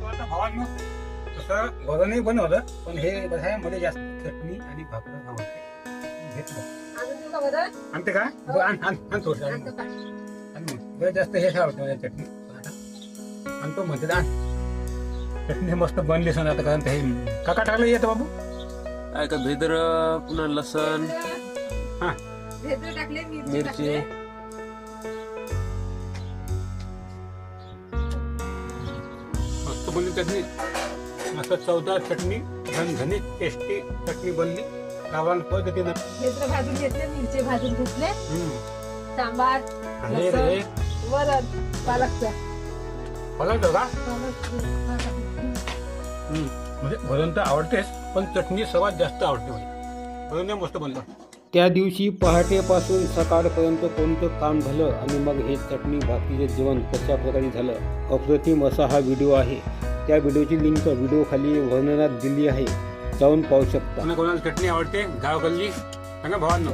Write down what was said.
आता भावांनो तसं घरनंही बनवलं, पण हे बघा मला जास्त चटणी आणि भाकर आवडते. घेतलं आणते का? आण थोडं आणि मग जास्त हे आवडतं मला चटणी. आणतो म्हणते आण. चटणी मस्त बनली सण आता, कारण हे काका टाकलं येतं बाबू काय का भेदर, पुन्हा लसण, हा मिरची. मस्त बनली चटणी, मस्त चवदार चटणी, झणझणीत टेस्टी चटणी बनली गावरान पद्धतीनं. भेद्र भाजून घेतले, मिरची भाजून घेतले, सांबार, हे लसूण, रे वरण, पालकचं. पलट का म्हणजे भरून तर आवडतेच, पण चटणी सर्वात जास्त आवडते मला. भरून मस्त बनलं. त्या दिवशी पहाटेपासून सकाळपर्यंत कोणतं काम झालं आणि मग हे चटणी भाकरीचे जेवण कशा प्रकारे झालं, अप्रतिम असा हा व्हिडिओ आहे. त्या व्हिडिओची लिंक व्हिडिओ खाली वर्णनात दिली आहे, जाऊन पाहू शकता. कोणाला चटणी आवडते गावकडली सांगा भावांनो.